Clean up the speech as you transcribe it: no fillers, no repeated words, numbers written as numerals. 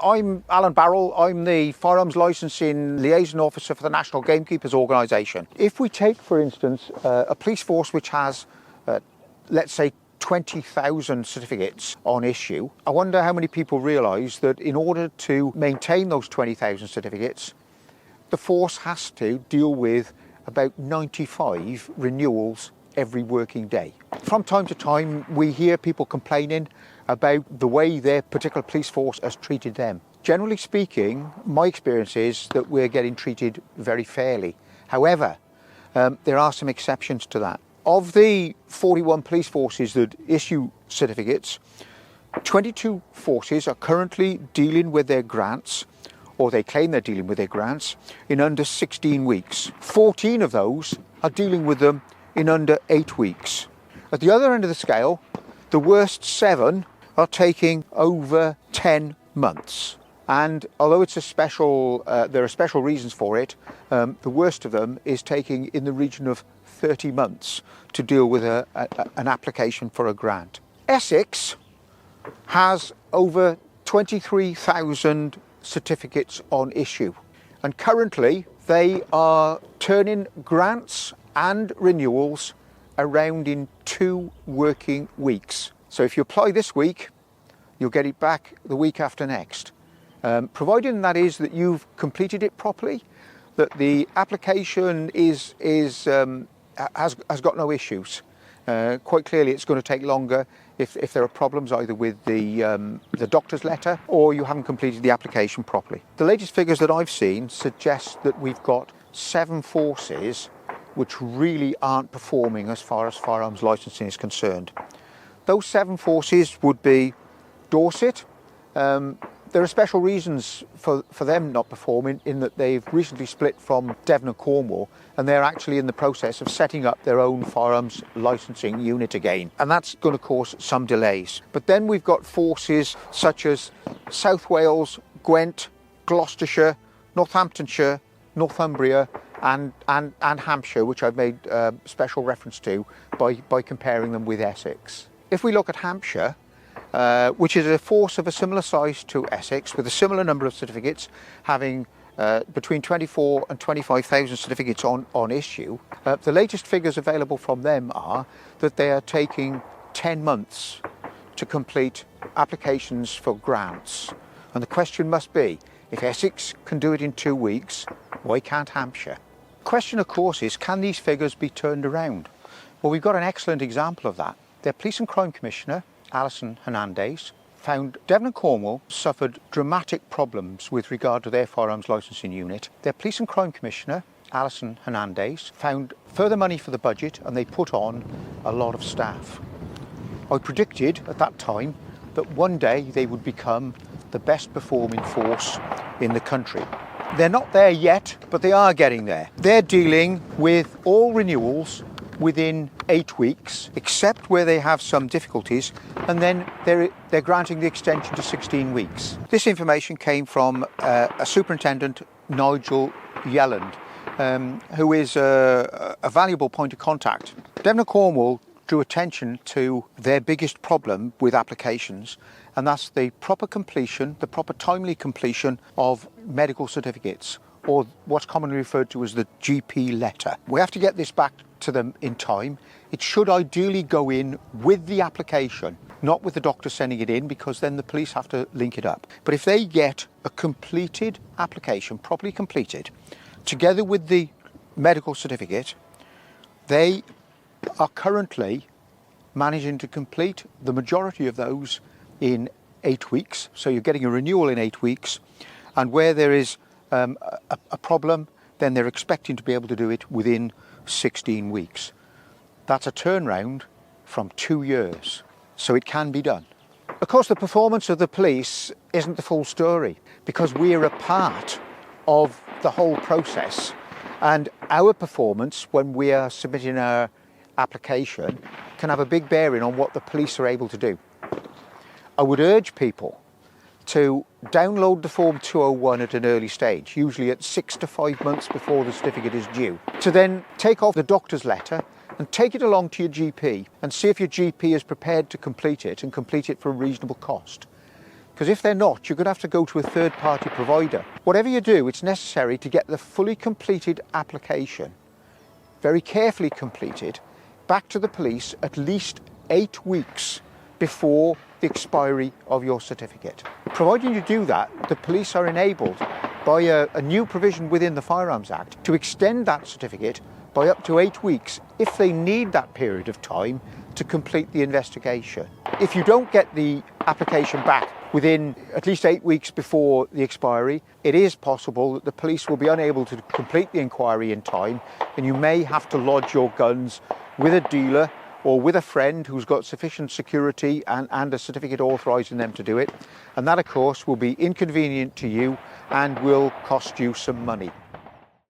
I'm Alan Barrell. I'm the Firearms Licensing Liaison Officer for the National Gamekeepers Organisation. If we take, for instance, a police force which has, let's say, 20,000 certificates on issue, I wonder how many people realise that in order to maintain those 20,000 certificates, the force has to deal with about 95 renewals every working day. From time to time, we hear people complaining about the way their particular police force has treated them. Generally speaking, my experience is that we're getting treated very fairly. However, there are some exceptions to that. Of the 41 police forces that issue certificates, 22 forces are currently dealing with their grants, or they claim they're dealing with their grants, in under 16 weeks. 14 of those are dealing with them in under 8 weeks. At the other end of the scale, the worst 7 are taking over 10 months. And although it's a special, there are special reasons for it, the worst of them is taking in the region of 30 months to deal with an application for a grant. Essex has over 23,000 certificates on issue, and currently they are turning grants and renewals around in 2 working weeks. So if you apply this week, you'll get it back the week after next. Providing that is that you've completed it properly, that the application has got no issues. Quite clearly it's going to take longer if there are problems either with the doctor's letter or you haven't completed the application properly. The latest figures that I've seen suggest that we've got 7 forces which really aren't performing as far as firearms licensing is concerned. Those 7 forces would be Dorset. There are special reasons for them not performing in that they've recently split from Devon and Cornwall, and they're actually in the process of setting up their own firearms licensing unit again, and that's going to cause some delays. But then we've got forces such as South Wales, Gwent, Gloucestershire, Northamptonshire, Northumbria and Hampshire, which I've made special reference to by comparing them with Essex. If we look at Hampshire, which is a force of a similar size to Essex, with a similar number of certificates, having between 24 and 25,000 certificates on issue, the latest figures available from them are that they are taking 10 months to complete applications for grants. And the question must be, if Essex can do it in 2 weeks, why can't Hampshire? The question, of course, is can these figures be turned around? Well, we've got an excellent example of that. Their Police and Crime Commissioner, Alison Hernandez, found Devon and Cornwall suffered dramatic problems with regard to their firearms licensing unit. Their Police and Crime Commissioner, Alison Hernandez, found further money for the budget and they put on a lot of staff. I predicted at that time that one day they would become the best performing force in the country. They're not there yet, but they are getting there. They're dealing with all renewals within 8 weeks, except where they have some difficulties, and then they're granting the extension to 16 weeks. This information came from a Superintendent, Nigel Yelland, who is a valuable point of contact. Devon and Cornwall drew attention to their biggest problem with applications, and that's the proper completion, the proper timely completion of medical certificates, or what's commonly referred to as the GP letter. We have to get this back to them in time. It should ideally go in with the application, not with the doctor sending it in, because then the police have to link it up. But if they get a completed application, properly completed, together with the medical certificate, they are currently managing to complete the majority of those in 8 weeks. So you're getting a renewal in 8 weeks, and where there is a problem, then they're expecting to be able to do it within 16 weeks. That's a turnaround from 2 years, so it can be done. Of course, the performance of the police isn't the full story, because we're a part of the whole process, and our performance when we are submitting our application can have a big bearing on what the police are able to do. I would urge people to download the Form 201 at an early stage, usually at 6 to 5 months before the certificate is due, to then take off the doctor's letter and take it along to your GP and see if your GP is prepared to complete it and complete it for a reasonable cost. Because if they're not, you're going to have to go to a third-party provider. Whatever you do, it's necessary to get the fully completed application, very carefully completed, back to the police at least 8 weeks before the expiry of your certificate. Providing you do that, the police are enabled by a new provision within the Firearms Act to extend that certificate by up to 8 weeks if they need that period of time to complete the investigation. If you don't get the application back within at least 8 weeks before the expiry, it is possible that the police will be unable to complete the inquiry in time, and you may have to lodge your guns with a dealer or with a friend who's got sufficient security and a certificate authorising them to do it. And that, of course, will be inconvenient to you and will cost you some money.